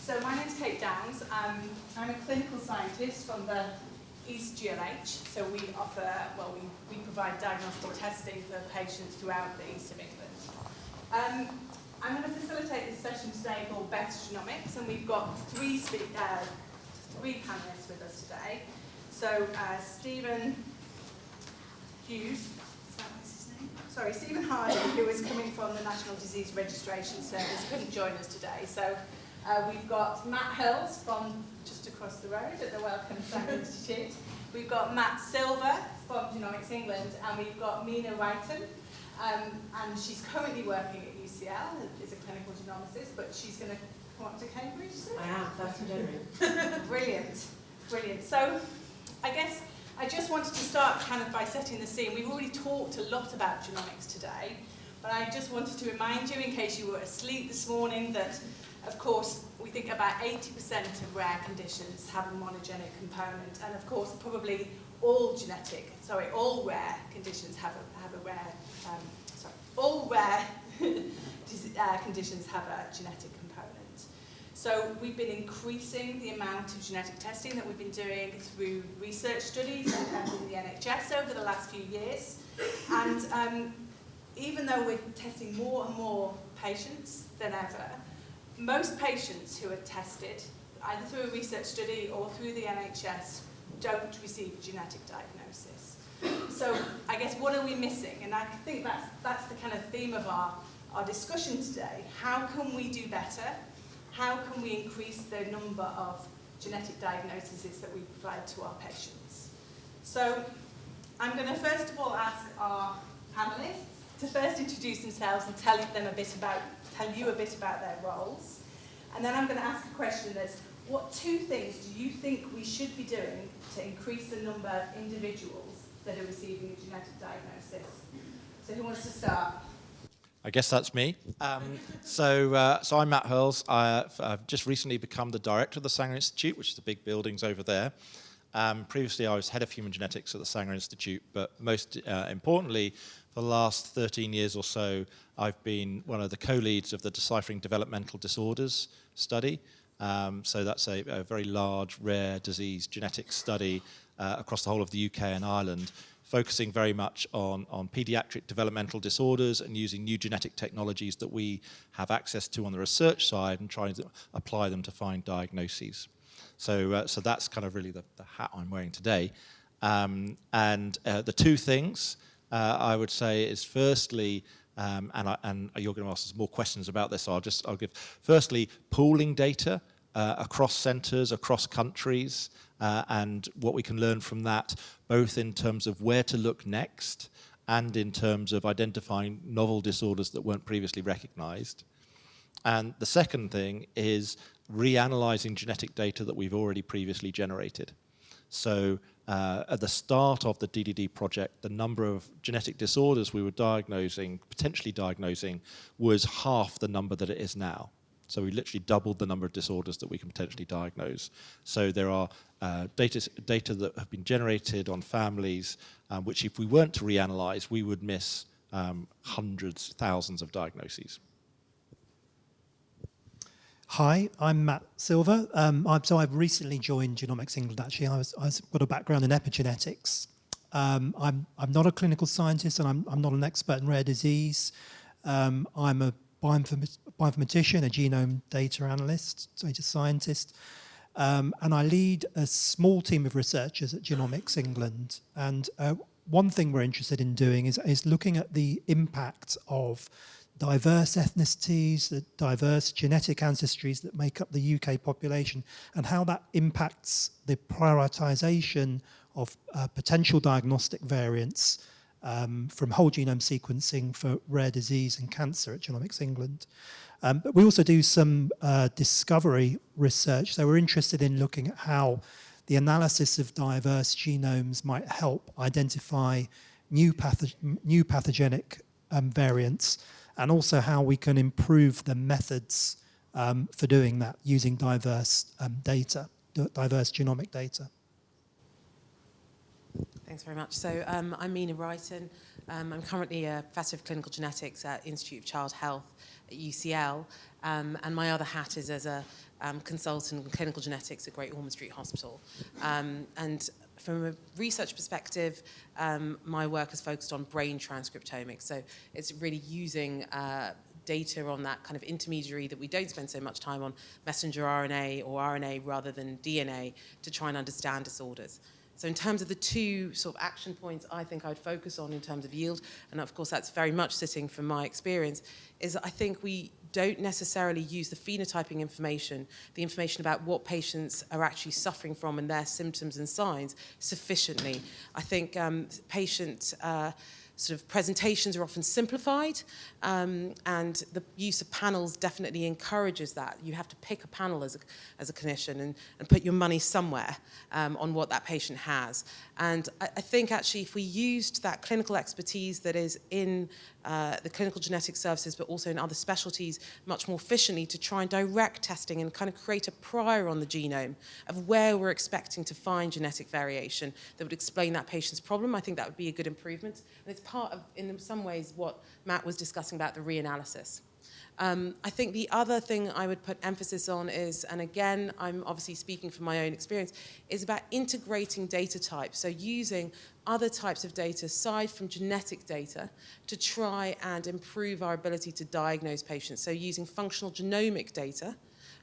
So my name's Kate Downs. I'm a clinical scientist from the East GLH. So we offer, we provide diagnostic testing for patients throughout the east of England. I'm going to facilitate this session today called Better Genomics, and we've got three panellists with us today. So Stephen Hughes, is that what's his name? Sorry, Stephen Harding, who is coming from the National Disease Registration Service, couldn't join us today. So we've got Matt Hurles from just across the road at the Wellcome Institute. We've got Matt Silver from Genomics England, and we've got Mina Ryten, and she's currently working at UCL as a clinical genomicist, but she's going to come up to Cambridge soon. I am, 1st of January. Brilliant, brilliant. So I guess I just wanted to start kind of by setting the scene. We've already talked a lot about genomics today, but I just wanted to remind you, in case you were asleep this morning, that of course we think about 80% of rare conditions have a monogenic component, and of course probably all rare conditions have a rare, all rare conditions have a genetic component. So we've been increasing the amount of genetic testing that we've been doing through research studies and in the NHS over the last few years. And even though we're testing more and more patients than ever, most patients who are tested, either through a research study or through the NHS, don't receive a genetic diagnosis. So I guess what are we missing? And I think that's the kind of theme of our discussion today. How can we do better? How can we increase the number of genetic diagnoses that we provide to our patients? So I'm going to first of all ask our panellists to first introduce themselves and tell you a bit about their roles. And then I'm going to ask a question that's, what two things do you think we should be doing to increase the number of individuals that are receiving a genetic diagnosis? So who wants to start? I guess that's me. So I'm Matt Hurles. I've just recently become the director of the Sanger Institute, which is the big buildings over there. Previously, I was head of human genetics at the Sanger Institute, but most importantly, for the last 13 years or so, I've been one of the co-leads of the Deciphering Developmental Disorders study. So that's a very large, rare disease genetic study across the whole of the UK and Ireland, focusing very much on pediatric developmental disorders and using new genetic technologies that we have access to on the research side and trying to apply them to find diagnoses. So that's kind of really the hat I'm wearing today. And the two things I would say is firstly, and you're going to ask us more questions about this, so I'll give firstly pooling data across centres, across countries, and what we can learn from that, both in terms of where to look next and in terms of identifying novel disorders that weren't previously recognised. And the second thing is reanalyzing genetic data that we've already previously generated. So at the start of the DDD project, the number of genetic disorders we were potentially diagnosing, was half the number that it is now. So we literally doubled the number of disorders that we can potentially diagnose. So there are data that have been generated on families, which if we weren't to reanalyze, we would miss hundreds, thousands of diagnoses. Hi, I'm Matt Silver. So I've recently joined Genomics England, actually. I've got a background in epigenetics. I'm not a clinical scientist, and I'm not an expert in rare disease. I'm a bioinformatician, a genome data analyst, data scientist, and I lead a small team of researchers at Genomics England. And one thing we're interested in doing is looking at the impact of diverse ethnicities, the diverse genetic ancestries that make up the UK population, and how that impacts the prioritization of potential diagnostic variants from whole genome sequencing for rare disease and cancer at Genomics England. But we also do some discovery research, so we're interested in looking at how the analysis of diverse genomes might help identify new pathogenic variants, and also how we can improve the methods for doing that using diverse data, diverse genomic data. Thanks very much. So I'm Mina Ryten. I'm currently a professor of clinical genetics at Institute of Child Health at UCL, and my other hat is as a consultant in clinical genetics at Great Ormond Street Hospital. And from a research perspective, my work is focused on brain transcriptomics. So it's really using data on that kind of intermediary that we don't spend so much time on, messenger RNA or RNA rather than DNA, to try and understand disorders. So in terms of the two sort of action points I think I'd focus on in terms of yield, and of course that's very much sitting from my experience, is I think we don't necessarily use the phenotyping information, the information about what patients are actually suffering from and their symptoms and signs sufficiently. I think patient sort of presentations are often simplified, and the use of panels definitely encourages that. You have to pick a panel as a clinician and put your money somewhere on what that patient has. And I think actually if we used that clinical expertise that is in the clinical genetic services, but also in other specialties much more efficiently, to try and direct testing and kind of create a prior on the genome of where we're expecting to find genetic variation that would explain that patient's problem, I think that would be a good improvement. And it's part of, in some ways, what Matt was discussing about the reanalysis. I think the other thing I would put emphasis on is, and again, I'm obviously speaking from my own experience, is about integrating data types. So using other types of data aside from genetic data to try and improve our ability to diagnose patients. So using functional genomic data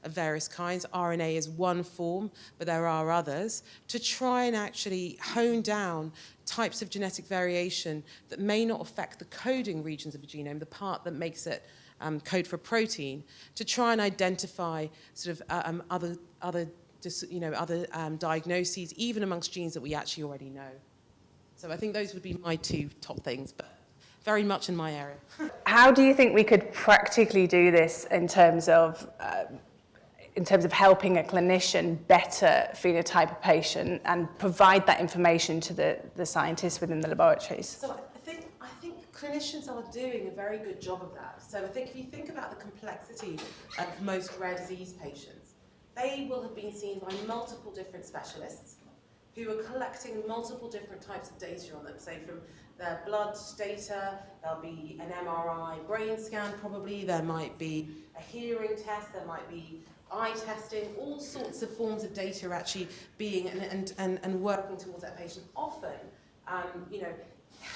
of various kinds, RNA is one form, but there are others, to try and actually hone down types of genetic variation that may not affect the coding regions of the genome, the part that makes it code for protein, to try and identify sort of other diagnoses, even amongst genes that we actually already know. So I think those would be my two top things, but very much in my area. How do you think we could practically do this in terms of helping a clinician better phenotype a patient and provide that information to the scientists within the laboratories? So I think clinicians are doing a very good job of that. So I think if you think about the complexity of most rare disease patients, they will have been seen by multiple different specialists who are collecting multiple different types of data on them. So from their blood data, there'll be an MRI brain scan probably, there might be a hearing test, there might be eye testing, all sorts of forms of data are actually being and working towards that patient. Often,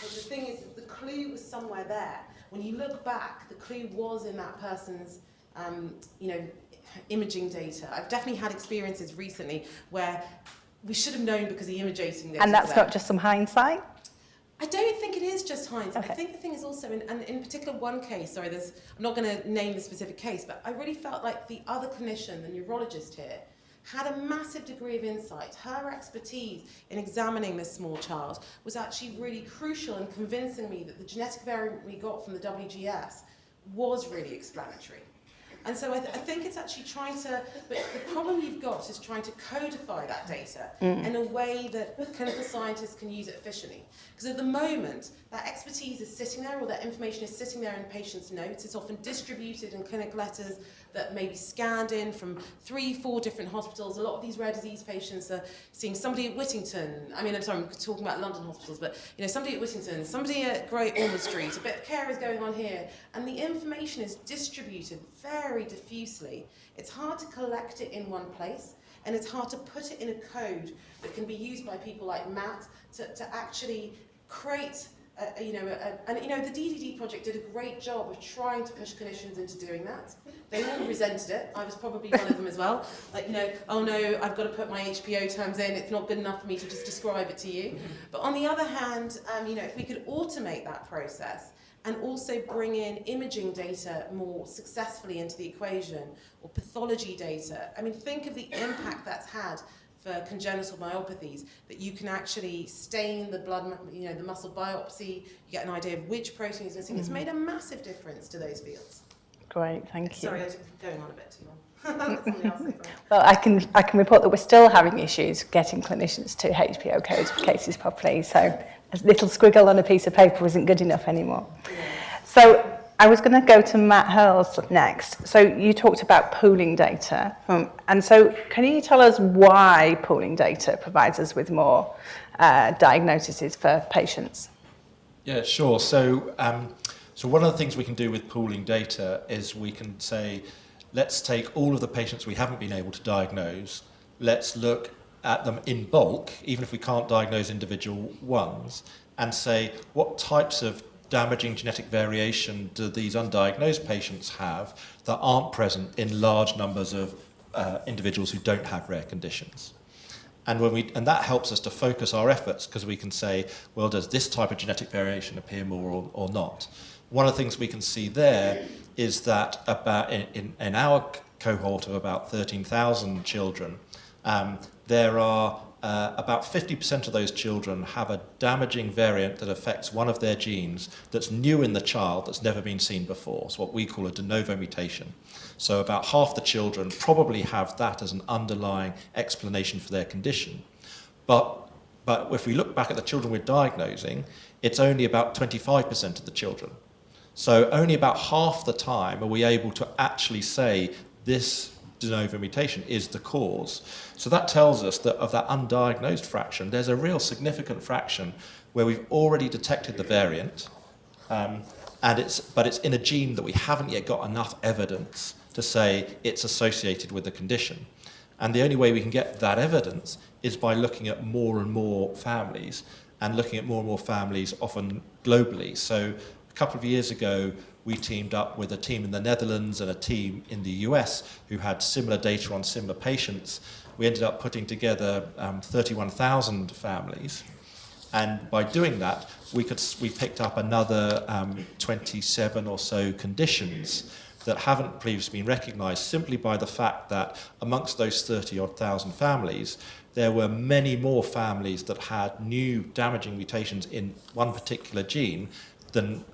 the thing is the clue was somewhere there. When you look back, the clue was in that person's, imaging data. I've definitely had experiences recently where we should have known because the imaging data. And that's not just some hindsight? I don't think it is just hindsight. Okay. I think the thing is also, in particular one case, I'm not going to name the specific case, but I really felt like the other clinician, the neurologist here, had a massive degree of insight. Her expertise in examining this small child was actually really crucial in convincing me that the genetic variant we got from the WGS was really explanatory. And so I think it's actually trying to, but the problem you've got is trying to codify that data in a way that clinical scientists can use it efficiently. Because at the moment, that expertise is sitting there, or that information is sitting there in patients' notes. It's often distributed in clinic letters that may be scanned in from 3-4 different hospitals. A lot of these rare disease patients are seeing somebody at Whittington. I'm talking about London hospitals, but somebody at Whittington, somebody at Great Ormond Street, a bit of care is going on here, and the information is distributed very diffusely. It's hard to collect it in one place, and it's hard to put it in a code that can be used by people like Matt to actually create the DDD project did a great job of trying to push clinicians into doing that. They all resented it. I was probably one of them as well. Oh no, I've got to put my HPO terms in. It's not good enough for me to just describe it to you. But on the other hand, if we could automate that process and also bring in imaging data more successfully into the equation, or pathology data. Think of the impact that's had for congenital myopathies, that you can actually stain the blood, the muscle biopsy, you get an idea of which protein is missing. It's made a massive difference to those fields. Great, thank you. Sorry, I was going on a bit too long. Somebody else say something. Well, I can report that we're still having issues getting clinicians to HPO codes for cases properly, so a little squiggle on a piece of paper isn't good enough anymore. Yeah. So I was going to go to Matt Hurles next. So you talked about pooling data. And so can you tell us why pooling data provides us with more diagnoses for patients? Yeah, sure. So, so one of the things we can do with pooling data is we can say, let's take all of the patients we haven't been able to diagnose, let's look at them in bulk, even if we can't diagnose individual ones, and say, what types of damaging genetic variation do these undiagnosed patients have that aren't present in large numbers of individuals who don't have rare conditions? And that helps us to focus our efforts, because we can say, well, does this type of genetic variation appear more or not? One of the things we can see there is that about in our cohort of about 13,000 children, there are about 50% of those children have a damaging variant that affects one of their genes that's new in the child, that's never been seen before. It's what we call a de novo mutation. So about half the children probably have that as an underlying explanation for their condition. But if we look back at the children we're diagnosing, it's only about 25% of the children. So only about half the time are we able to actually say this de novo mutation is the cause. So that tells us that of that undiagnosed fraction, there's a real significant fraction where we've already detected the variant, but it's in a gene that we haven't yet got enough evidence to say it's associated with the condition. And the only way we can get that evidence is by looking at more and more families, and looking at more and more families often globally. So a couple of years ago, we teamed up with a team in the Netherlands and a team in the US who had similar data on similar patients. We ended up putting together 31,000 families. And by doing that, we picked up another 27 or so conditions that haven't previously been recognised, simply by the fact that amongst those 30-odd thousand families, there were many more families that had new damaging mutations in one particular gene than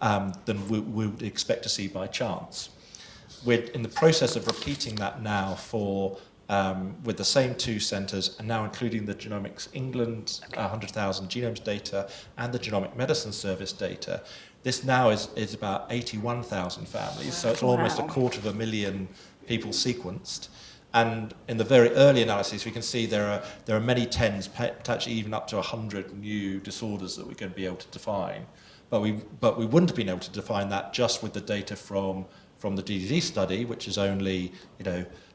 we would expect to see by chance. We're in the process of repeating that now with the same two centres, and now including the Genomics England 100,000 genomes data and the Genomic Medicine Service data. This now is about 81,000 families, so it's almost 250,000 people sequenced. And in the very early analyses, we can see there are many tens, potentially even up to 100 new disorders that we're going to be able to define. But we wouldn't have been able to define that just with the data from the DDD study, which is only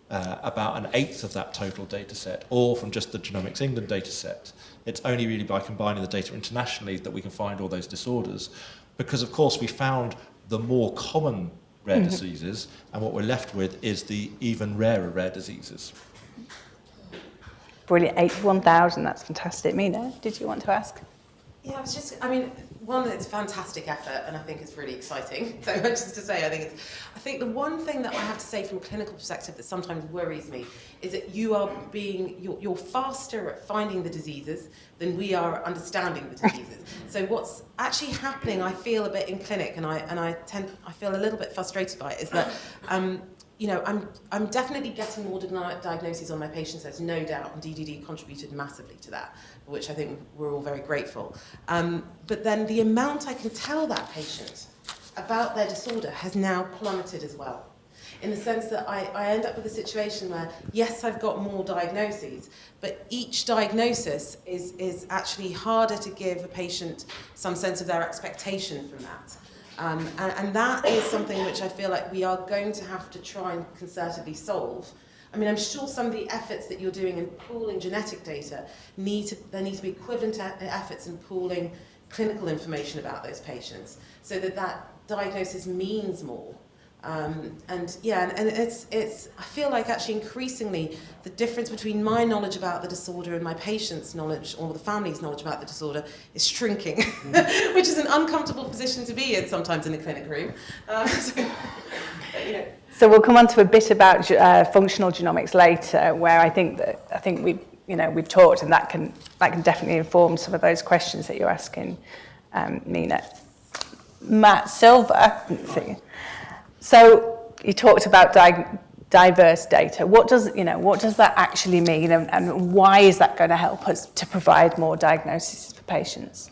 about an eighth of that total data set, or from just the Genomics England data set. It's only really by combining the data internationally that we can find all those disorders. Because, of course, we found the more common rare diseases, and what we're left with is the even rarer rare diseases. Brilliant, 81,000, that's fantastic. Mina, did you want to ask? Yeah, one, it's a fantastic effort, and I think it's really exciting. So much as to say, I think the one thing that I have to say from a clinical perspective that sometimes worries me is that you're faster at finding the diseases than we are at understanding the diseases. So what's actually happening, I feel a bit in clinic, and I feel a little bit frustrated by it, is that I'm definitely getting more diagnoses on my patients, there's no doubt, and DDD contributed massively to that, for which I think we're all very grateful. But then the amount I can tell that patient about their disorder has now plummeted as well. In the sense that I end up with a situation where, yes, I've got more diagnoses, but each diagnosis is actually harder to give a patient some sense of their expectation from that. And that is something which I feel like we are going to have to try and concertedly solve. I mean, I'm sure some of the efforts that you're doing in pooling genetic data there need to be equivalent efforts in pooling clinical information about those patients, so that diagnosis means more. And it's I feel like actually increasingly the difference between my knowledge about the disorder and my patient's knowledge, or the family's knowledge about the disorder, is shrinking, which is an uncomfortable position to be in sometimes in the clinic room. So we'll come on to a bit about functional genomics later, where I think we've talked, and that can definitely inform some of those questions that you're asking, Mina. Matt Silver, so you talked about diverse data. What does that actually mean, and why is that going to help us to provide more diagnoses for patients?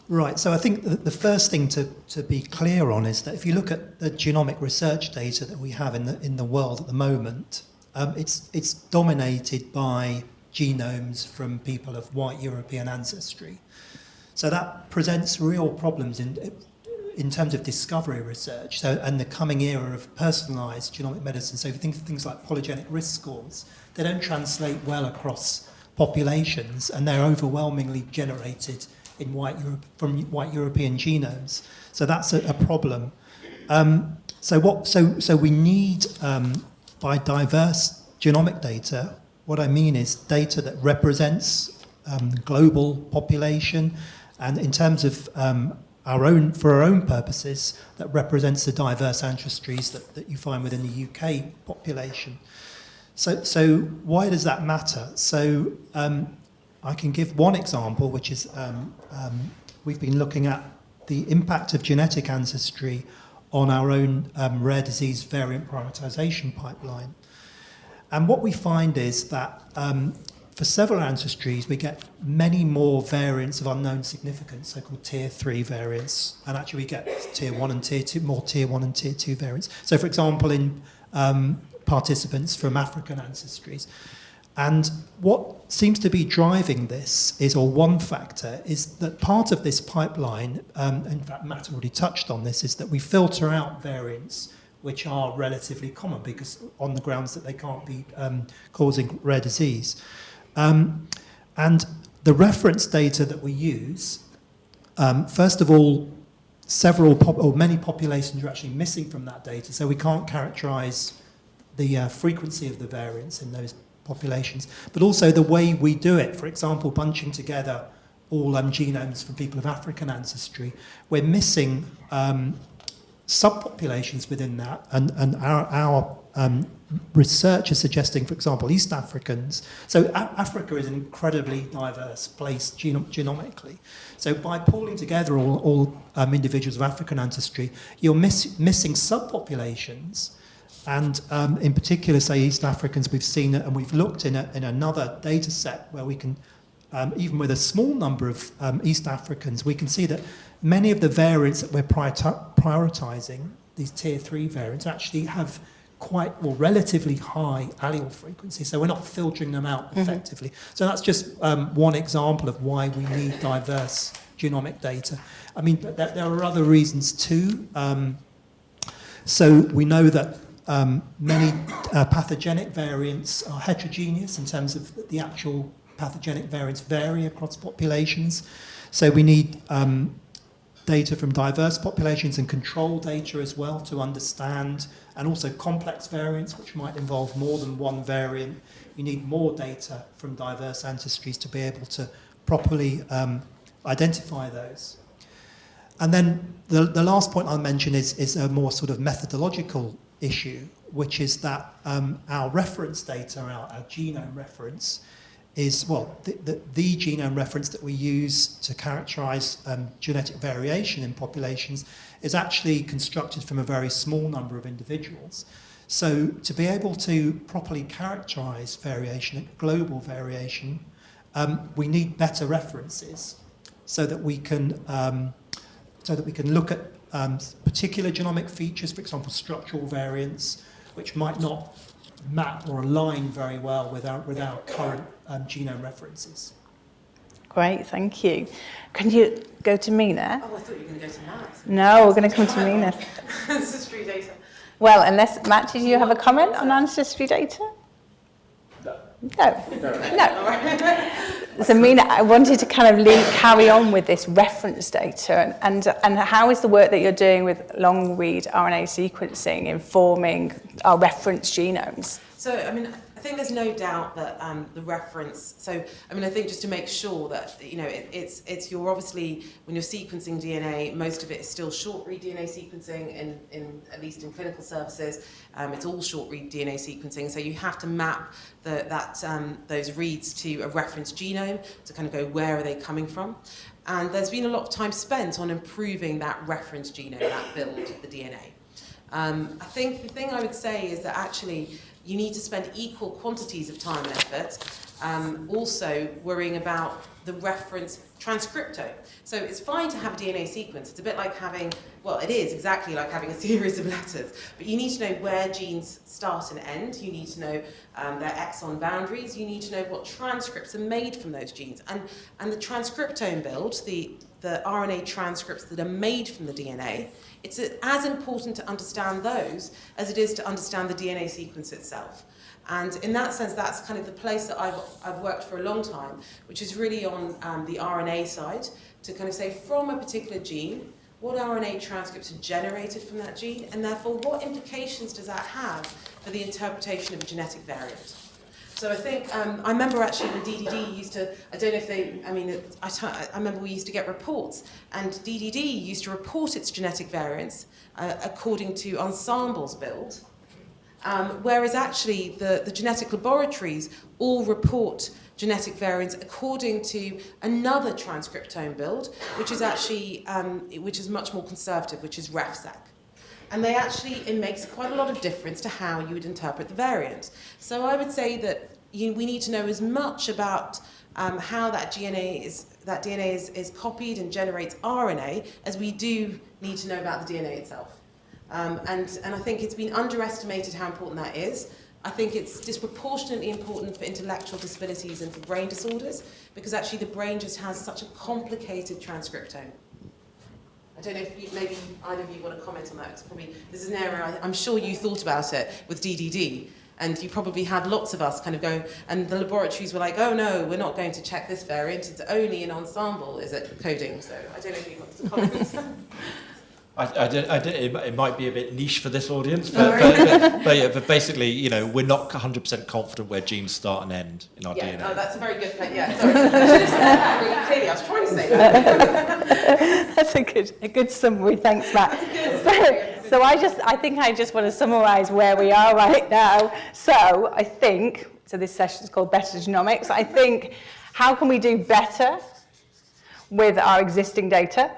Right, so I think the first thing to be clear on is that if you look at the genomic research data that we have in the world at the moment, it's dominated by genomes from people of white European ancestry. So that presents real problems in terms of discovery research, so, and the coming era of personalised genomic medicine. So things like polygenic risk scores, they don't translate well across populations, and they're overwhelmingly generated in from white European genomes. So that's a problem. So we need, by diverse genomic data, what I mean is data that represents global population, and in terms of for our own purposes, that represents the diverse ancestries that you find within the UK population. So why does that matter? So I can give one example, which is we've been looking at the impact of genetic ancestry on our own rare disease variant prioritization pipeline. And what we find is that for several ancestries, we get many more variants of unknown significance, so-called tier 3 variants, and actually we get tier 1 and tier 2, more tier 1 and tier 2 variants. So for example, in participants from African ancestries. And what seems to be driving this is, or one factor, is that part of this pipeline, in fact Matt already touched on this, is that we filter out variants which are relatively common because on the grounds that they can't be causing rare disease. And the reference data that we use, first of all, many populations are actually missing from that data, so we can't characterize the frequency of the variants in those populations, but also the way we do it. For example, bunching together all genomes from people of African ancestry, we're missing subpopulations within that, and our research is suggesting, for example, East Africans. So Africa is an incredibly diverse place genomically. So by pulling together all individuals of African ancestry, you're missing subpopulations. And in particular, say, East Africans, we've seen it, and we've looked in another data set where we can, even with a small number of East Africans, we can see that many of the variants that we're prioritizing, these tier 3 variants, actually have quite or relatively high allele frequency, so we're not filtering them out effectively. So that's just one example of why we need diverse genomic data. I mean, but there are other reasons too. So we know that many pathogenic variants are heterogeneous in terms of the actual pathogenic variants vary across populations. So we need data from diverse populations and control data as well to understand, and also complex variants which might involve more than one variant. You need more data from diverse ancestries to be able to properly identify those. And then the last point I'll mention is a more sort of methodological issue, which is that our reference data, our genome reference, is, well, the genome reference that we use to characterize genetic variation in populations is actually constructed from a very small number of individuals. So to be able to properly characterize variation, global variation, we need better references so that we can look at particular genomic features, for example, structural variants, which might not map or align very well with our current genome references. Great, thank you. Can you go to Mina? Oh, I thought you were going to go to Matt. No, we're going to come to Mina. Ancestry data. Well, unless, Matt, did you have a comment on ancestry data? No. So Mina, I wanted to kind of carry on with this reference data, and how is the work that you're doing with long read RNA sequencing informing our reference genomes? So, I mean, I think there's no doubt that the reference, so, I mean, I think just to make sure that, you know, it's you're obviously, when you're sequencing DNA, most of it is still short read DNA sequencing, in at least in clinical services, it's all short read DNA sequencing, so you have to map those reads to a reference genome to kind of go, where are they coming from? And there's been a lot of time spent on improving that reference genome, that build of the DNA. I think the thing I would say is that actually you need to spend equal quantities of time and effort also worrying about the reference transcriptome. So it's fine to have a DNA sequence. It's a bit like having, well, it is exactly like having a series of letters, but you need to know where genes start and end. You need to know their exon boundaries. You need to know what transcripts are made from those genes. And the transcriptome build, the the RNA transcripts that are made from the DNA, it's as important to understand those as it is to understand the DNA sequence itself. And in that sense, that's kind of the place that I've worked for a long time, which is really on the RNA side, to kind of say from a particular gene, what RNA transcripts are generated from that gene, and therefore what implications does that have for the interpretation of a genetic variant. So I think, I remember actually when DDD used to, I don't know if they, I mean, I remember we used to get reports, and DDD used to report its genetic variants according to ensembles build, whereas actually the genetic laboratories all report genetic variants according to another transcriptome build, which is actually, which is much more conservative, which is RefSec. And they actually, it makes quite a lot of difference to how you would interpret the variant. So I would say that we need to know as much about how that DNA is copied and generates RNA as we do need to know about the DNA itself. And I think it's been underestimated how important that is. I think it's disproportionately important for intellectual disabilities and for brain disorders, because actually the brain just has such a complicated transcriptome. I don't know if maybe either of you want to comment on that. It's probably, this is an area, I'm sure you thought about it with DDD, and you probably had lots of us kind of go, and the laboratories were like, oh no, we're not going to check this variant, it's only an ensemble, is it coding? So I don't know if you want to comment. It might be a bit niche for this audience, but basically, you know, we're not 100% confident where genes start and end in our DNA. Oh, that's a very good point. Yeah, sorry. I should have said that really clearly. I was trying to say that. That's a good summary. Thanks, Matt. So I think I just want to summarise where we are right now. So I think, so this session is called Better Genomics. I think, how can we do better with our existing data?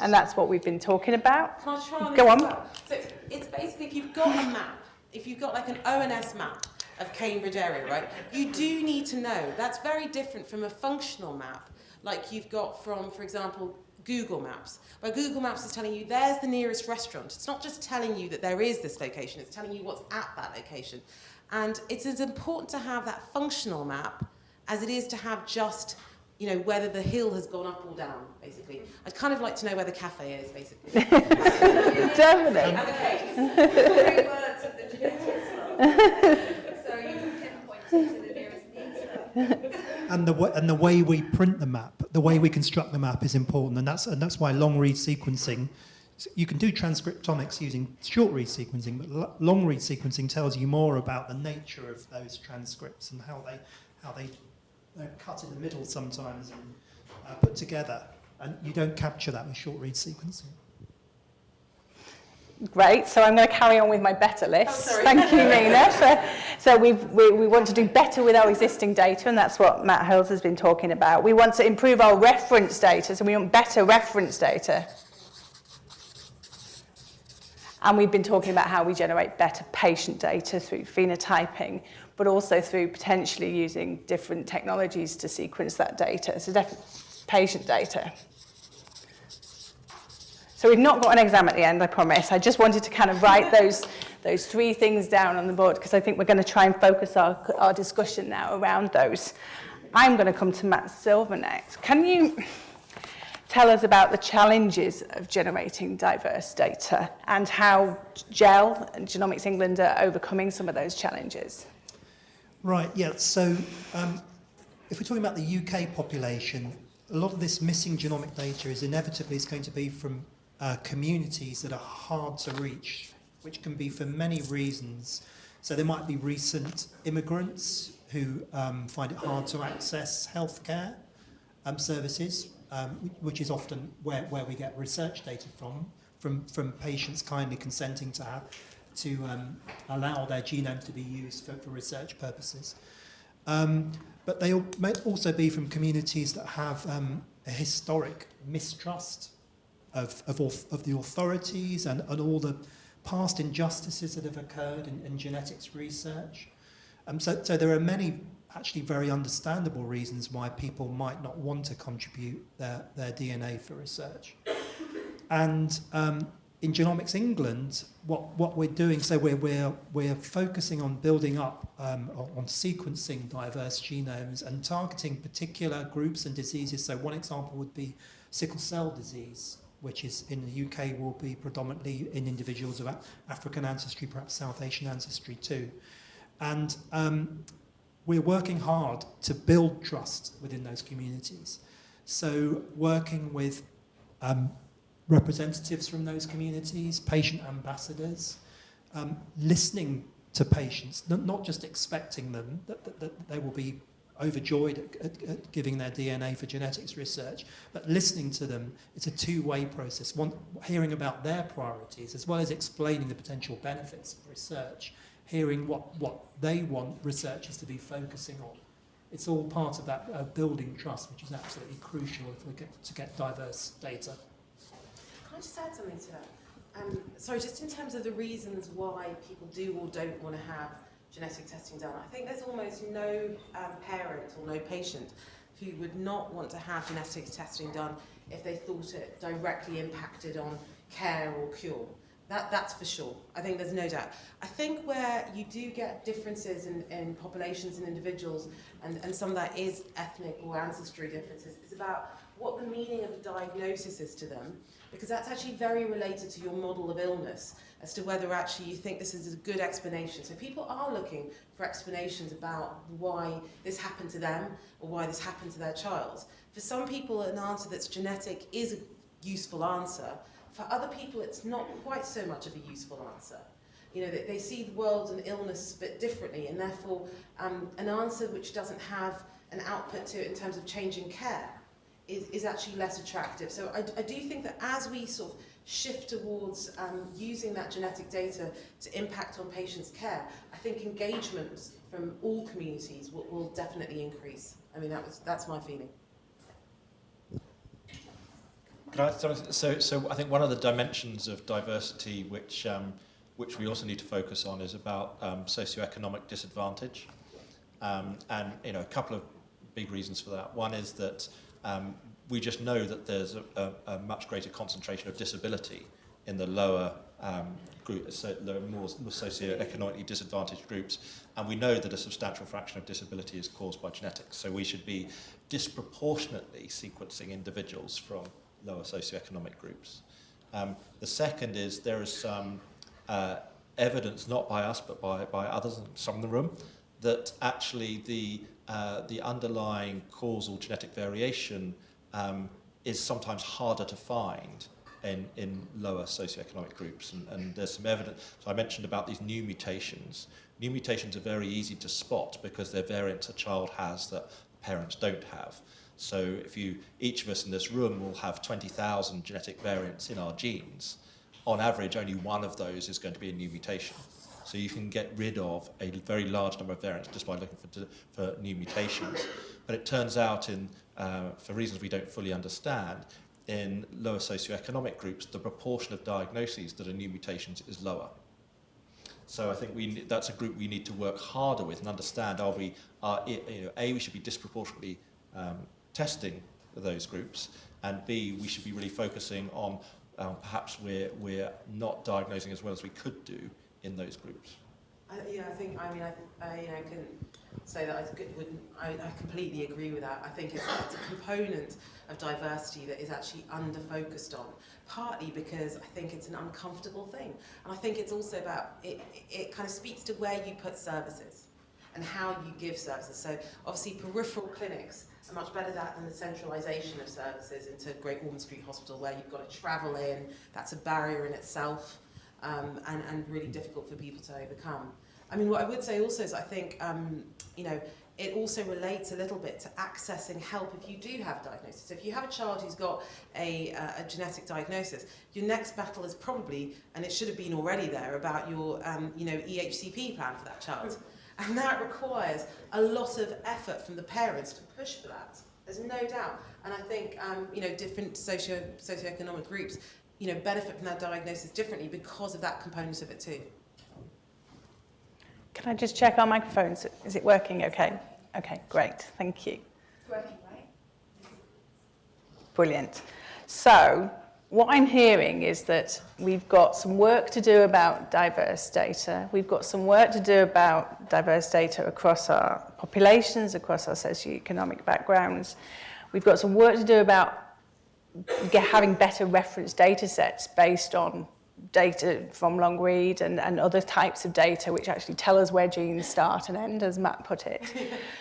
And that's what we've been talking about. Can I try on Go this on. as well? So it's basically, if you've got a map, if you've got like an ONS map of Cambridge area, right, you do need to know. That's very different from a functional map, like you've got from, for example, Google Maps, where Google Maps is telling you there's the nearest restaurant. It's not just telling you that there is this location, it's telling you what's at that location. And it's as important to have that functional map as it is to have just, you know, whether the hill has gone up or down, basically. I'd kind of like to know where the cafe is, basically. Definitely. And the cake. Three words of the genetics club. So you can pinpoint it to the nearest pizza. And the way we print the map, the way we construct the map is important, and that's why long read sequencing. You can do transcriptomics using short read sequencing, but long read sequencing tells you more about the nature of those transcripts and how they they're cut in the middle sometimes and put together, and you don't capture that with short read sequencing. Great, so I'm going to carry on with my better list. Thank you, Mina. So we want to do better with our existing data, and that's what Matt Hurles has been talking about. We want to improve our reference data, so we want better reference data. And we've been talking about how we generate better patient data through phenotyping, but also through potentially using different technologies to sequence that data. So definitely patient data. So we've not got an exam at the end, I promise. I just wanted to kind of write those three things down on the board, because I think we're going to try and focus our discussion now around those. I'm going to come to Matt Silver next. Can you tell us about the challenges of generating diverse data and how GEL and Genomics England are overcoming some of those challenges? Right, yeah, so if we're talking about the UK population, a lot of this missing genomic data is inevitably going to be from communities that are hard to reach, which can be for many reasons. So there might be recent immigrants who find it hard to access healthcare services, which is often where we get research data from patients kindly consenting to allow their genome to be used for research purposes. But they may also be from communities that have a historic mistrust of the authorities and all the past injustices that have occurred in genetics research. So there are many actually very understandable reasons why people might not want to contribute their DNA for research. And in Genomics England, what we're doing, so we're focusing on building up on sequencing diverse genomes and targeting particular groups and diseases. So one example would be sickle cell disease, which is in the UK will be predominantly in individuals of African ancestry, perhaps South Asian ancestry too. And we're working hard to build trust within those communities. So working with representatives from those communities, patient ambassadors, listening to patients, not just expecting them that they will be overjoyed at giving their DNA for genetics research, but listening to them. It's a two-way process, hearing about their priorities as well as explaining the potential benefits of research, hearing what they want researchers to be focusing on. It's all part of that building trust, which is absolutely crucial if we get to get diverse data. Can I just add something to that? Sorry, just in terms of the reasons why people do or don't want to have genetic testing done, I think there's almost no parent or no patient who would not want to have genetic testing done if they thought it directly impacted on care or cure. That's for sure. I think there's no doubt. I think where you do get differences in populations and individuals, and some of that is ethnic or ancestry differences, is about what the meaning of a diagnosis is to them, because that's actually very related to your model of illness, as to whether actually you think this is a good explanation. So people are looking for explanations about why this happened to them or why this happened to their child. For some people, an answer that's genetic is a useful answer. For other people, it's not quite so much of a useful answer. You know, they see the world and illness a bit differently, and therefore an answer which doesn't have an output to it in terms of changing care is actually less attractive. So I do think that as we sort of shift towards using that genetic data to impact on patients' care, I think engagement from all communities will definitely increase. I mean, that's my feeling. So I think one of the dimensions of diversity which we also need to focus on is about socioeconomic disadvantage, and a couple of big reasons for that. One is that we just know that there's a much greater concentration of disability in the lower group, so the more socioeconomically disadvantaged groups, and we know that a substantial fraction of disability is caused by genetics. So we should be disproportionately sequencing individuals from lower socioeconomic groups. The second is there is some evidence, not by us but by others, and some in the room, that actually the underlying causal genetic variation is sometimes harder to find in lower socioeconomic groups, and there's some evidence. So I mentioned about these new mutations. New mutations are very easy to spot because they're variants a child has that parents don't have. So each of us in this room will have 20,000 genetic variants in our genes. On average, only one of those is going to be a new mutation. So you can get rid of a very large number of variants just by looking for new mutations. But it turns out, for reasons we don't fully understand, in lower socioeconomic groups, the proportion of diagnoses that are new mutations is lower. So I think that's a group we need to work harder with and understand. We should be disproportionately testing those groups, and B, we should be really focusing on perhaps we're not diagnosing as well as we could do in those groups. I can say that I completely agree with that. I think it's a component of diversity that is actually under-focused on, partly because I think it's an uncomfortable thing. And I think it's also about, it kind of speaks to where you put services and how you give services. So obviously peripheral clinics are much better than the centralisation of services into Great Ormond Street Hospital, where you've got to travel in. That's a barrier in itself, and really difficult for people to overcome. I mean, what I would say also is I think, it also relates a little bit to accessing help if you do have a diagnosis. So if you have a child who's got a genetic diagnosis, your next battle is probably, and it should have been already there, about your EHCP plan for that child. And that requires a lot of effort from the parents to push for that. There's no doubt. And I think, different socioeconomic groups, benefit from that diagnosis differently because of that component of it too. Can I just check our microphones? Is it working okay? Okay, great. Thank you. It's working, right? Brilliant. So, what I'm hearing is that we've got some work to do about diverse data. We've got some work to do about diverse data across our populations, across our socioeconomic backgrounds. We've got some work to do about having better reference data sets based on data from long read and other types of data which actually tell us where genes start and end, as Matt put it.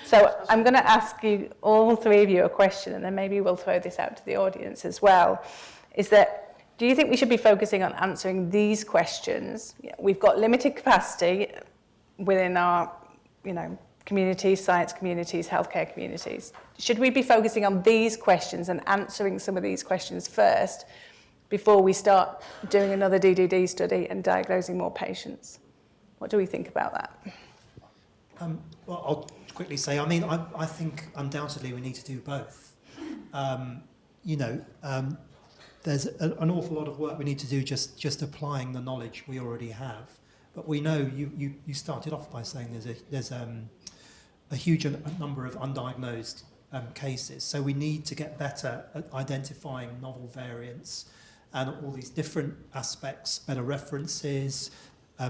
So I'm going to ask you, all three of you, a question, and then maybe we'll throw this out to the audience as well. Is that, do you think we should be focusing on answering these questions? We've got limited capacity within our, communities, science communities, healthcare communities. Should we be focusing on these questions and answering some of these questions first before we start doing another DDD study and diagnosing more patients? What do we think about that? Well, I'll quickly say, I think undoubtedly we need to do both. There's an awful lot of work we need to do just applying the knowledge we already have. But we know, you started off by saying there's a huge number of undiagnosed cases. So we need to get better at identifying novel variants and all these different aspects, better references,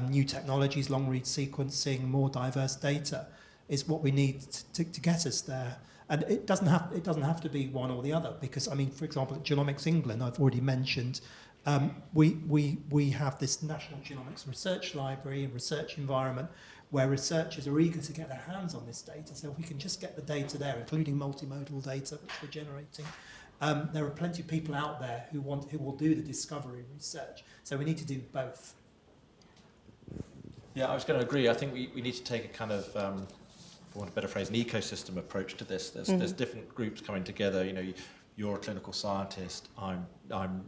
new technologies, long-read sequencing, more diverse data is what we need to get us there. And it doesn't have to be one or the other, because, for example, at Genomics England, I've already mentioned, we have this National Genomics Research Library and research environment where researchers are eager to get their hands on this data. So if we can just get the data there, including multimodal data which we're generating, there are plenty of people out there who will do the discovery research. So we need to do both. Yeah, I was going to agree. I think we need to take a kind of, for want of a better phrase, an ecosystem approach to this. There's different groups coming together. You're a clinical scientist. I'm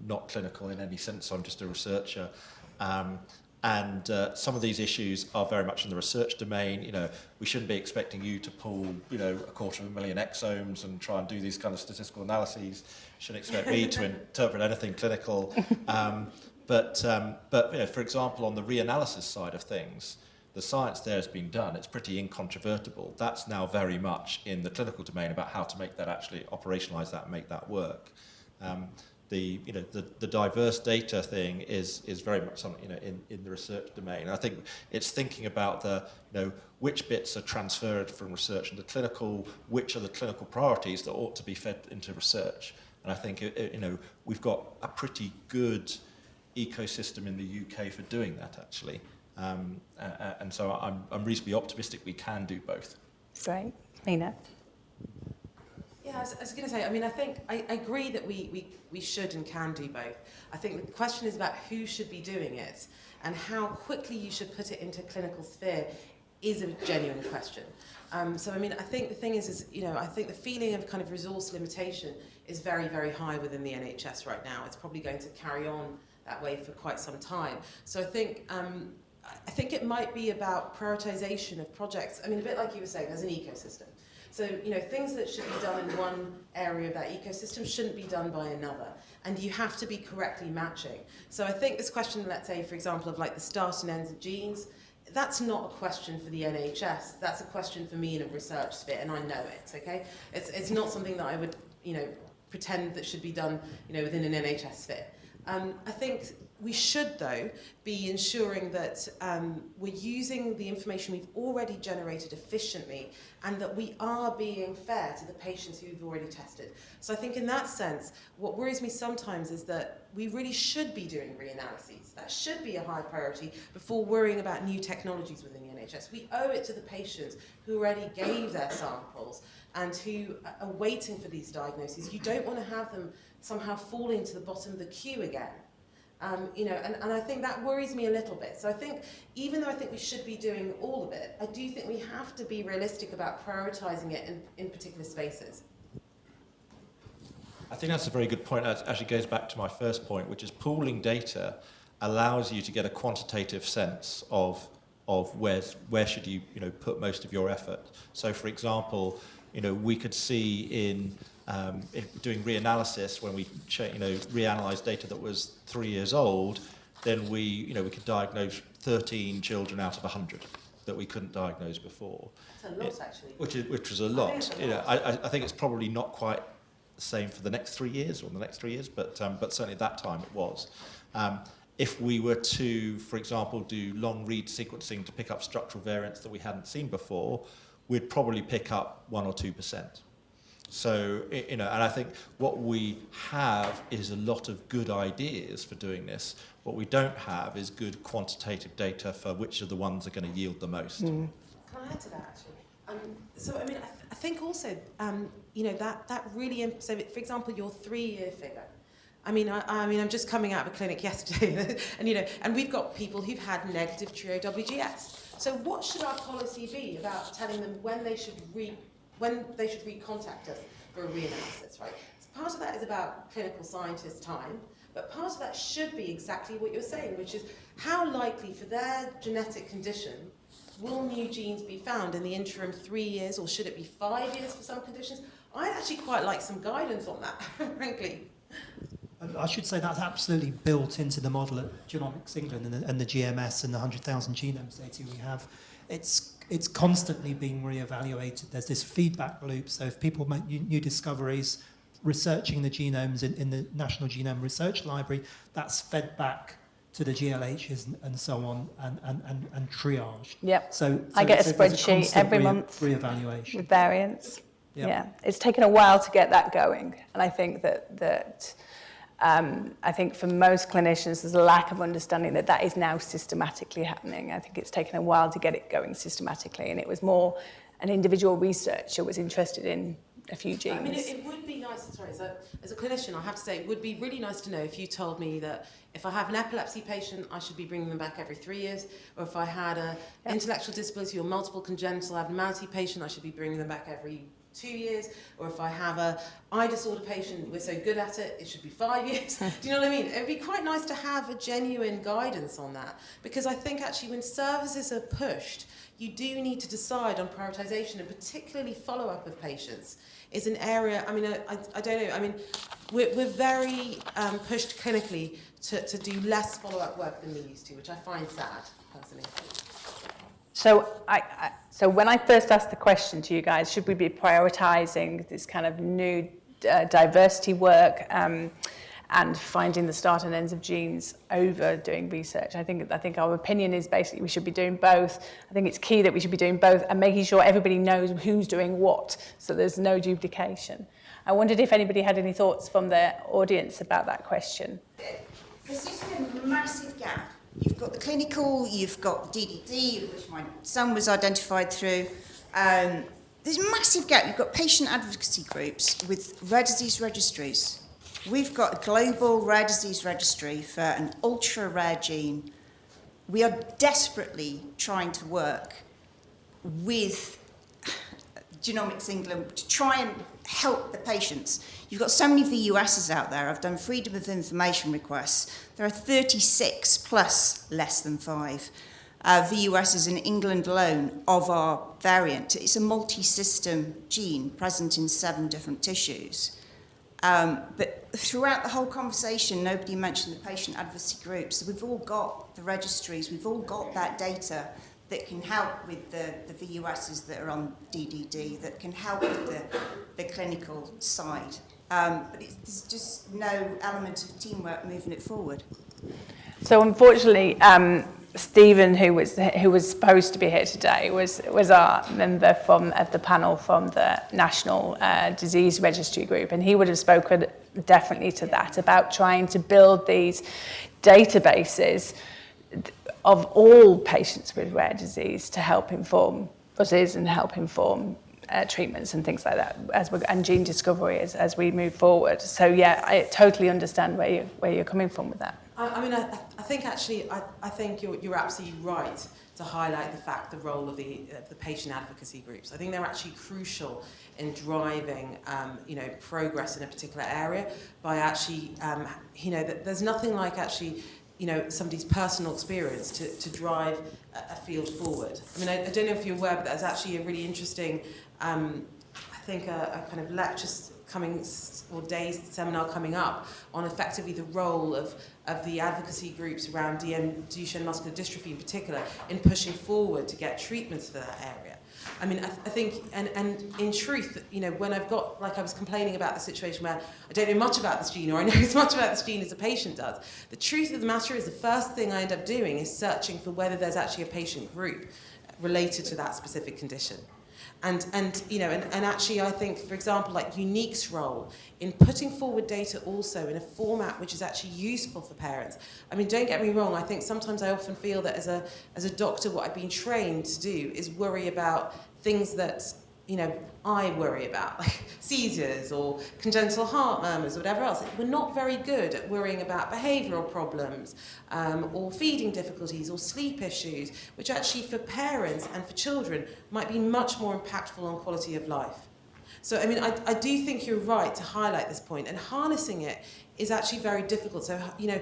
not clinical in any sense. I'm just a researcher. And some of these issues are very much in the research domain. We shouldn't be expecting you to pull, 250,000 exomes and try and do these kind of statistical analyses. You shouldn't expect me to interpret anything clinical. But for example, on the reanalysis side of things, the science there has been done. It's pretty incontrovertible. That's now very much in the clinical domain about how to make that actually operationalize that and make that work. The diverse data thing is very much something in the research domain. And I think it's thinking about which bits are transferred from research into clinical, which are the clinical priorities that ought to be fed into research. And I think we've got a pretty good ecosystem in the UK for doing that actually. And so I'm reasonably optimistic we can do both. Great. Mina? Yeah, I was going to say, I think I agree that we should and can do both. I think the question is about who should be doing it and how quickly you should put it into clinical sphere is a genuine question. So, I think the thing is, I think the feeling of kind of resource limitation is very, very high within the NHS right now. It's probably going to carry on that way for quite some time. So I think it might be about prioritization of projects. A bit like you were saying, there's an ecosystem. So, things that should be done in one area of that ecosystem shouldn't be done by another. And you have to be correctly matching. So I think this question, let's say, for example, of like the start and ends of genes, that's not a question for the NHS. That's a question for me in a research sphere, and I know it, okay? It's not something that I would, pretend that should be done, within an NHS sphere. I think we should, though, be ensuring that we're using the information we've already generated efficiently and that we are being fair to the patients who we've already tested. So I think in that sense, what worries me sometimes is that we really should be doing reanalyses. That should be a high priority before worrying about new technologies within the NHS. We owe it to the patients who already gave their samples and who are waiting for these diagnoses. You don't want to have them somehow falling to the bottom of the queue again. And I think that worries me a little bit. So I think, even though I think we should be doing all of it, I do think we have to be realistic about prioritising it in particular spaces. I think that's a very good point. That actually goes back to my first point, which is pooling data allows you to get a quantitative sense of where should you put most of your effort. So, for example, we could see in if doing reanalysis, when we reanalyze data that was 3 years old, then we could diagnose 13 children out of 100 that we couldn't diagnose before. That's a lot, actually. Which was a lot. I think it's probably not quite the same for the next 3 years or the next 3 years, but certainly at that time it was. If we were to, for example, do long read sequencing to pick up structural variants that we hadn't seen before, we'd probably pick up 1 or 2%. So, you know, and I think what we have is a lot of good ideas for doing this. What we don't have is good quantitative data for which of the ones are going to yield the most. Can I add to that, actually? So, I mean, I think also, you know, that really, so for example, your 3-year figure. I mean, I'm just coming out of a clinic yesterday, and you know, and we've got people who've had negative trio WGS. So, what should our policy be about telling them when they should recontact us for a reanalysis, right? So part of that is about clinical scientist time, but part of that should be exactly what you're saying, which is how likely for their genetic condition will new genes be found in the interim 3 years, or should it be 5 years for some conditions? I'd actually quite like some guidance on that, frankly. I should say that's absolutely built into the model at Genomics England and the GMS and the 100,000 genomes data we have. It's constantly being reevaluated. There's this feedback loop. So if people make new discoveries, researching the genomes in the National Genome Research Library, that's fed back to the GLHs and so on and triaged. Yep. So I get a there's spreadsheet constant every month reevaluation with variants. Yep. Yeah, it's taken a while to get that going, and I think that I think for most clinicians there's a lack of understanding that is now systematically happening. I think it's taken a while to get it going systematically, and it was more an individual researcher was interested in a few genes. I mean, it would be nice, sorry, so as a clinician, I have to say, it would be really nice to know if you told me that if I have an epilepsy patient, I should be bringing them back every 3 years, or if I had an intellectual disability or multiple congenital abnormality patient, I should be bringing them back every 2 years, or if I have a eye disorder patient, we're so good at it, it should be 5 years. Do you know what I mean? It would be quite nice to have a genuine guidance on that, because I think actually when services are pushed, you do need to decide on prioritisation, and particularly follow-up of patients is an area, I mean, I don't know, I mean, we're very pushed clinically to do less follow-up work than we used to, which I find sad, personally. So so when I first asked the question to you guys, should we be prioritising this kind of new diversity work and finding the start and ends of genes over doing research? I think our opinion is basically we should be doing both. I think it's key that we should be doing both and making sure everybody knows who's doing what, so there's no duplication. I wondered if anybody had any thoughts from the audience about that question. There's just a massive gap. You've got the clinical, you've got DDD, which my son was identified through. There's a massive gap. You've got patient advocacy groups with rare disease registries. We've got a global rare disease registry for an ultra-rare gene. We are desperately trying to work with Genomics England to try and help the patients. You've got so many VUSs out there. I've done freedom of information requests. There are 36 plus less than 5 VUSs in England alone of our variant. It's a multi-system gene present in 7 different tissues. But throughout the whole conversation, nobody mentioned the patient advocacy groups. We've all got the registries, we've all got that data that can help with the VUSs that are on DDD, that can help with the clinical side. But there's just no element of teamwork moving it forward. So unfortunately, Stephen, who was supposed to be here today, was our member at the panel from the National Disease Registry Group, and he would have spoken definitely to that, about trying to build these databases of all patients with rare disease to help inform buzzes and help inform treatments and things like that, and gene discovery as we move forward. So yeah, I totally understand where you're coming from with that. I mean, I think actually, I think you're absolutely right to highlight the role of the patient advocacy groups. I think they're actually crucial in driving, progress in a particular area by actually, there's nothing like actually, somebody's personal experience to drive a field forward. I mean, I don't know if you're aware, but there's actually a really interesting, I think a kind of lecture seminar coming up on effectively the role of the advocacy groups around Duchenne muscular dystrophy in particular in pushing forward to get treatments for that area. I mean, I think, and in truth, you know, when I've got, like I was complaining about the situation where I don't know much about this gene, or I know as much about this gene as a patient does, the truth of the matter is the first thing I end up doing is searching for whether there's actually a patient group related to that specific condition. And you know, and actually I think, for example, like Unique's role in putting forward data also in a format which is actually useful for parents. I mean, don't get me wrong, I think sometimes I often feel that as a doctor, what I've been trained to do is worry about things that, you know, I worry about, like seizures or congenital heart murmurs or whatever else. We're not very good at worrying about behavioural problems or feeding difficulties or sleep issues, which actually for parents and for children might be much more impactful on quality of life. So, I mean, I do think you're right to highlight this point, and harnessing it is actually very difficult. So, you know,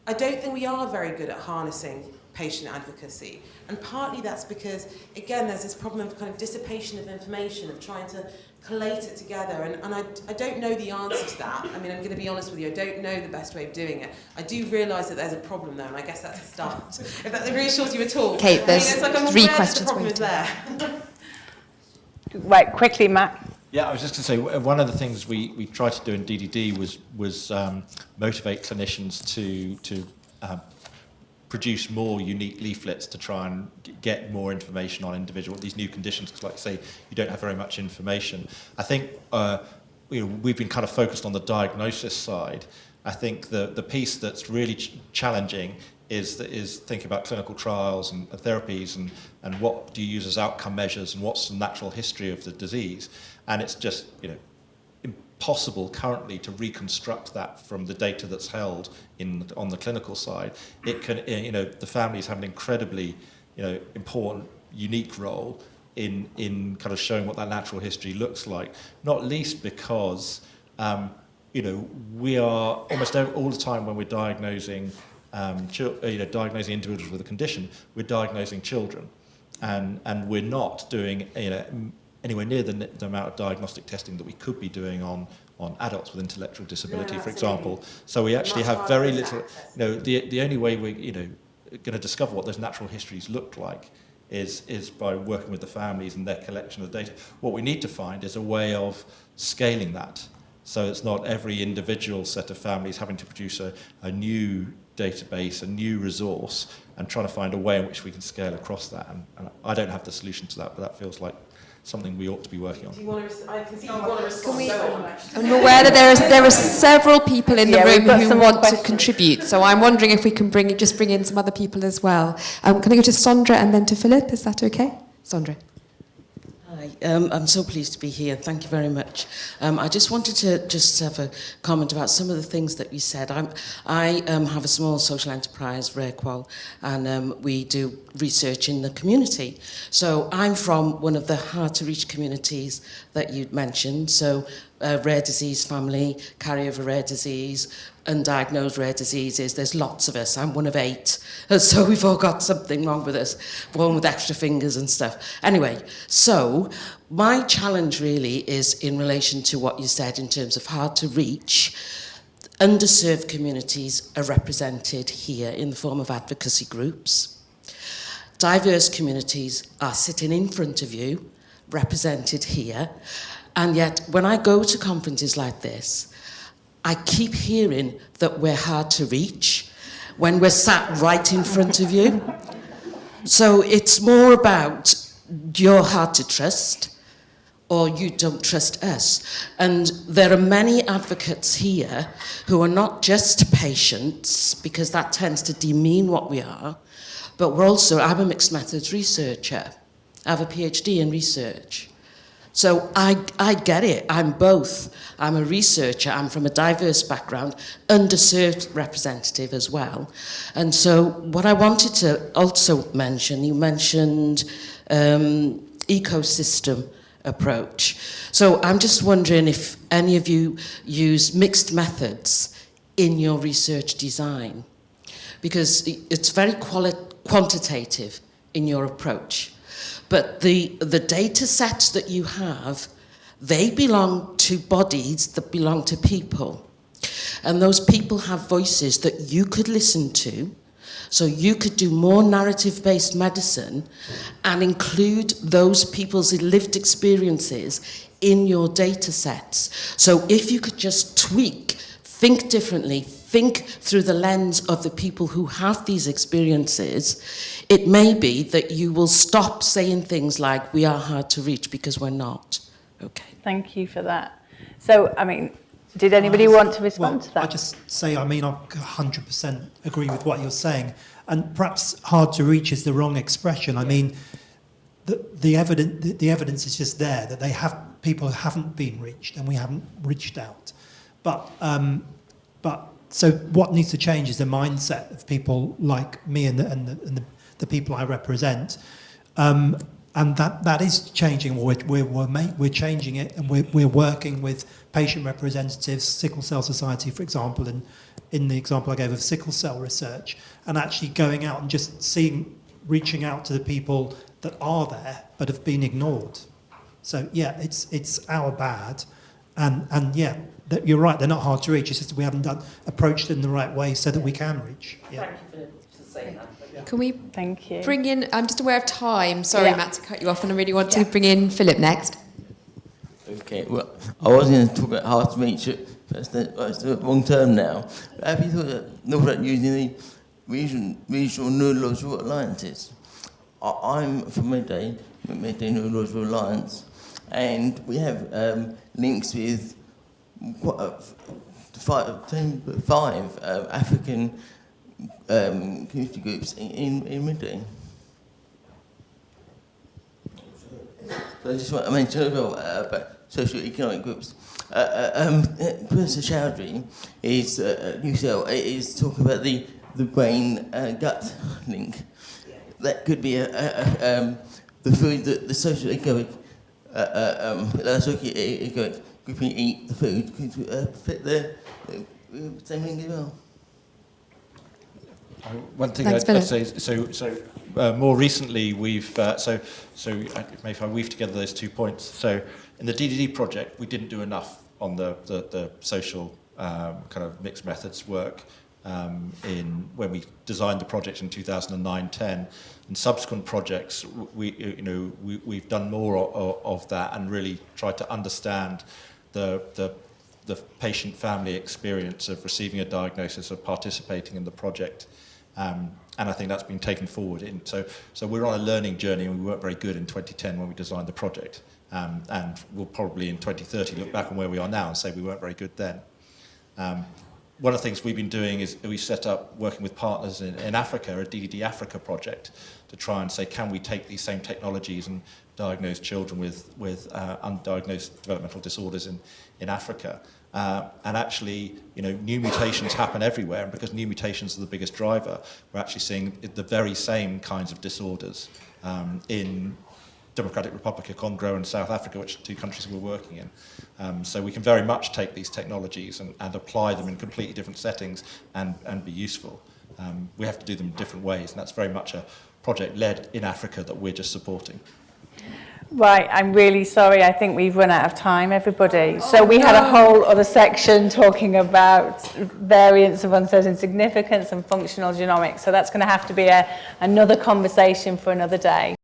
I don't think we are very good at harnessing patient advocacy. And partly that's because, again, there's this problem of kind of dissipation of information, of trying to collate it together. And I don't know the answer to that. I mean, I'm going to be honest with you, I don't know the best way of doing it. I do realise that there's a problem though, and I guess that's a start. If that reassures you at all. Kate, there's I mean, it's like I'm three aware questions that the problem is waiting. there. Right, quickly, Matt. Yeah, I was just going to say, one of the things we tried to do in DDD was motivate clinicians to produce more unique leaflets to try and get more information on these new conditions, because like I say, you don't have very much information. I think you know, we've been kind of focused on the diagnosis side. I think the piece that's really challenging is thinking about clinical trials and therapies and what do you use as outcome measures and what's the natural history of the disease. And it's just, you know, impossible currently to reconstruct that from the data that's held on the clinical side. It can, you know, the families have an incredibly, you know, important, unique role in kind of showing what that natural history looks like. Not least because, you know, we are almost all the time when we're diagnosing, diagnosing individuals with a condition, we're diagnosing children, and we're not doing, you know, anywhere near the amount of diagnostic testing that we could be doing on adults with intellectual disability, for example. So we actually have very little, you know, the only way we're, you know, going to discover what those natural histories look like is by working with the families and their collection of data. What we need to find is a way of scaling that. So it's not every individual set of families having to produce a new database, a new resource, and trying to find a way in which we can scale across that. And I don't have the solution to that, but that feels like something we ought to be working on. Do you want to, I can see you want to respond. I'm aware that there are several people in the room who want to contribute, so I'm wondering if we can bring in some other people as well. Can I go to Sondra and then to Philip? Is that okay? Sondra. Hi, I'm so pleased to be here. Thank you very much. I just wanted to just have a comment about some of the things that you said. I have a small social enterprise, RareQual, and we do research in the community. So I'm from one of the hard-to-reach communities that you'd mentioned. So rare disease family, carryover rare disease, undiagnosed rare diseases. There's lots of us. I'm one of 8. So we've all got something wrong with us, born with extra fingers and stuff. Anyway, so my challenge really is in relation to what you said in terms of hard to reach. Underserved communities are represented here in the form of advocacy groups. Diverse communities are sitting in front of you, represented here. And yet, when I go to conferences like this, I keep hearing that we're hard to reach when we're sat right in front of you. So it's more about you're hard to trust or you don't trust us. And there are many advocates here who are not just patients, because that tends to demean what we are, but we're also, I'm a mixed methods researcher. I have a PhD in research. So I get it, I'm both. I'm a researcher, I'm from a diverse background, underserved representative as well. And so what I wanted to also mention, you mentioned ecosystem approach. So I'm just wondering if any of you use mixed methods in your research design, because it's very quantitative in your approach. But the data sets that you have, they belong to bodies that belong to people. And those people have voices that you could listen to. So you could do more narrative-based medicine and include those people's lived experiences in your data sets. So if you could just tweak, think differently, think through the lens of the people who have these experiences, it may be that you will stop saying things like, we are hard to reach, because we're not. Okay. Thank you for that. So, I mean, did anybody want to respond to that? I just say, I mean, I 100% agree with what you're saying. And perhaps hard to reach is the wrong expression. I mean, the evidence is just there that people haven't been reached and we haven't reached out. But so what needs to change is the mindset of people like me and the people I represent. And that is changing. We're changing it, and we're working with patient representatives, Sickle Cell Society, for example, and in the example I gave of sickle cell research, and actually going out and just reaching out to the people that are there but have been ignored. So yeah, it's our bad, and yeah, you're right. They're not hard to reach. It's just we haven't approached it in the right way so that we can reach. Yeah. Thank you for saying that. Can we Thank you. bring in, I'm just aware of time, sorry Yeah. Matt to cut you off, and I really want to bring in Philip next. Okay, well, I was going to talk about hard to reach it, but it's the wrong term now. But have you thought about using the regional neurological alliances? I'm from Midday Neurological Alliance, and we have links with five African community groups in Midday. So I just want to mention as well about socio-economic groups. Professor Chowdhury is UCL is talking about the brain gut link. That could be the food that the socio-economic grouping eat the food could fit the same link as well. One thing Thanks, I'd say is, more recently we've, maybe if I weave together those 2 points. So in the DDD project, we didn't do enough on the social kind of mixed methods work when we designed the project in 2009-10. In subsequent projects, we've done more of that and really tried to understand the patient family experience of receiving a diagnosis, of participating in the project. And I think that's been taken forward. So we're on a learning journey, and we weren't very good in 2010 when we designed the project. And we'll probably in 2030 look back on where we are now and say we weren't very good then. One of the things we've been doing is we set up, working with partners in Africa, a DDD Africa project, to try and say, can we take these same technologies and diagnose children with undiagnosed developmental disorders in Africa? And actually, new mutations happen everywhere, and because new mutations are the biggest driver, we're actually seeing the very same kinds of disorders in Democratic Republic of Congo and South Africa, which are 2 countries we're working in. So we can very much take these technologies and apply them in completely different settings and be useful. We have to do them in different ways, and that's very much a project led in Africa that we're just supporting. Right, I'm really sorry. I think we've run out of time, everybody. So we had a whole other section talking about variants of uncertain significance and functional genomics. So that's going to have to be another conversation for another day.